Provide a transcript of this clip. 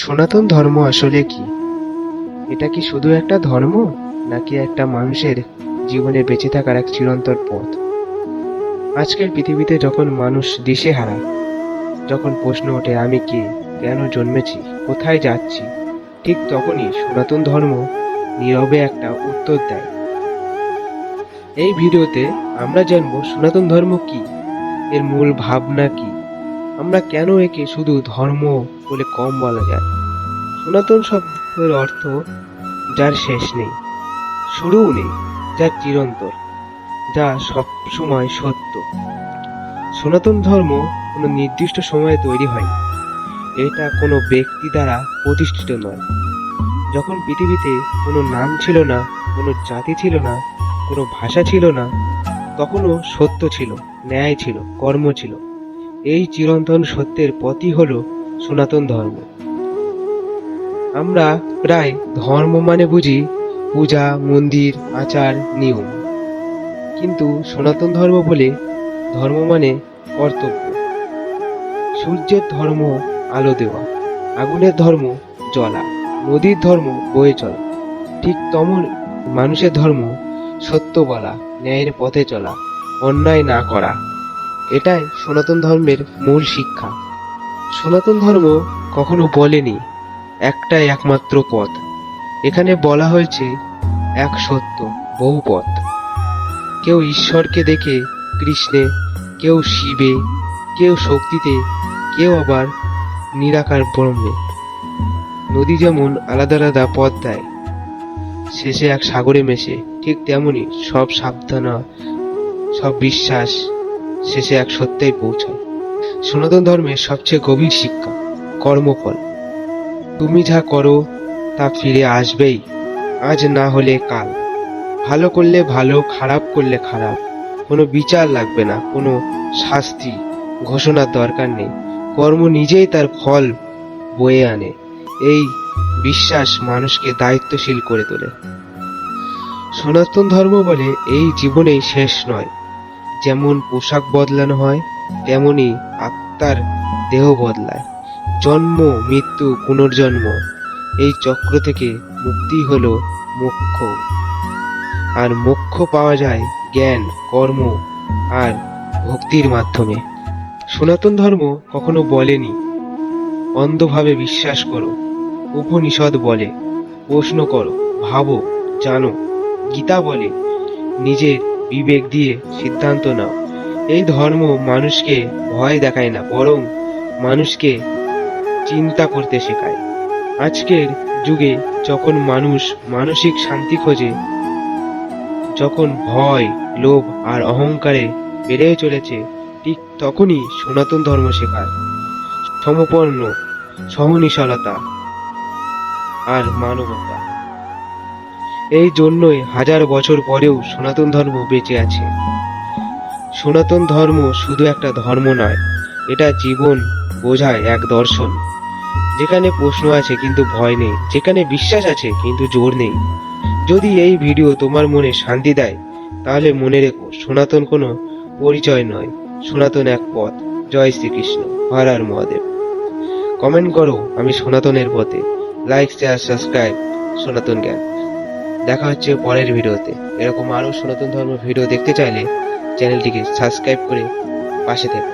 সনাতন ধর্ম আসলে কি? এটা কি শুধু একটা ধর্ম, নাকি একটা মানুষের জীবনে বেঁচে থাকার এক চিরন্তন পথ? আজকের পৃথিবীতে যখন মানুষ দিশেহারা, যখন প্রশ্ন ওঠে আমি কে, কেন জন্মেছি, কোথায় যাচ্ছি, ঠিক তখনই সনাতন ধর্ম নীরবে একটা উত্তর দেয়। এই ভিডিওতে আমরা জানবো সনাতন ধর্ম কি, এর মূল ভাবনা কি, আমরা কেন একে শুধু ধর্ম বলে কম বলা যায়। সনাতন শব্দের অর্থ যার শেষ নেই, শুরুও নেই, যার চিরন্তর, যা সব সময় সত্য। সনাতন ধর্ম কোনো নির্দিষ্ট সময়ে তৈরি হয়নি, এটা কোনো ব্যক্তি দ্বারা প্রতিষ্ঠিত নয়। যখন পৃথিবীতে কোনো নাম ছিল না, কোনো জাতি ছিল না, কোনো ভাষা ছিল না, তখনও সত্য ছিল, ন্যায় ছিল, কর্ম ছিল। এই চিরন্তন সত্যের পথই হলো সনাতন ধর্ম। আমরা প্রায় ধর্ম মানে বুঝি পূজা, মন্দির, আচার, নিয়ম, কিন্তু সনাতন ধর্ম বলে ধর্ম মানে কর্তব্য। সূর্যের ধর্ম আলো দেওয়া, আগুনের ধর্ম জ্বলা, নদীর ধর্ম বয়ে চলা, ঠিক তেমন মানুষের ধর্ম সত্য বলা, ন্যায়ের পথে চলা, অন্যায় না করা। এটাই সনাতন ধর্মের মূল শিক্ষা। সনাতন ধর্ম কখনো বলেনি একটাই একমাত্র পথ। এখানে বলা হয়েছে এক সত্য, বহু পথ। কেউ ঈশ্বরকে দেখে কৃষ্ণে, কেউ শিবে, কেউ শক্তিতে, কেউ আবার নিরাকার ব্রহ্মে। নদী যেমন আলাদা আলাদা পথ দেয়, শেষে এক সাগরে মেশে, ঠিক তেমনি সব সাবধানা, সব বিশ্বাস শেষে এক সত্যেই পৌঁছায়। সনাতন ধর্মের সবচেয়ে গভীর শিক্ষা কর্মফল। তুমি যা করো তা ফিরে আসবেই, আজ না হলে কাল। ভালো করলে ভালো, খারাপ করলে খারাপ। কোনো বিচার লাগবে না, কোনো শাস্তি ঘোষণার দরকার নেই। কর্ম নিজেই তার ফল বয়ে আনে। এই বিশ্বাস মানুষকে দায়িত্বশীল করে তোলে। সনাতন ধর্ম বলে এই জীবনেই শেষ নয়। যেমন পোশাক বদলানো হয়, তেমনি আত্মার দেহ বদলায়। জন্ম, মৃত্যু, পুনর্জন্ম, এই চক্র থেকে মুক্তি হলো মোক্ষ। আর মোক্ষ পাওয়া যায় জ্ঞান, কর্ম আর ভক্তির মাধ্যমে। সনাতন ধর্ম কখনো বলেনি অন্ধভাবে বিশ্বাস করো। উপনিষদ বলে প্রশ্ন করো, ভাবো, জানো। গীতা বলে নিজের বিবেক দিয়ে সিদ্ধান্ত নাও। এই ধর্ম মানুষকে ভয় দেখায় না, বরং মানুষকে চিন্তা করতে শেখায়। আজকের যুগে যখন মানুষ মানসিক শান্তি খোঁজে, যখন ভয়, লোভ আর অহংকারে বেড়ে চলেছে, ঠিক তখনই সনাতন ধর্ম শেখায় সমপর্ণ, সহনশীলতা আর মানবতা। এই জন্যই হাজার বছর পরেও সনাতন ধর্ম বেঁচে আছে। সনাতন ধর্ম শুধু একটা ধর্ম নয়, এটা জীবন বোঝায় এক দর্শন। যেখানে প্রশ্ন আছে কিন্তু ভয় নেই, যেখানে বিশ্বাস আছে কিন্তু জোর নেই। যদি এই ভিডিও তোমার মনে শান্তি দেয়, তাহলে মনে রেখো সনাতন কোনো পরিচয় নয়, সনাতন এক পথ। জয় শ্রীকৃষ্ণ, হর হর মহাদেব। কমেন্ট করো আমি সনাতনের পথে। লাইক, শেয়ার, সাবস্ক্রাইব সনাতন জ্ঞান। দেখা হচ্ছে পরের ভিডিওতে। এরকম আরো সনাতন ধর্ম ভিডিও দেখতে চাইলে চ্যানেলটিকে সাবস্ক্রাইব করে পাশে থেকো।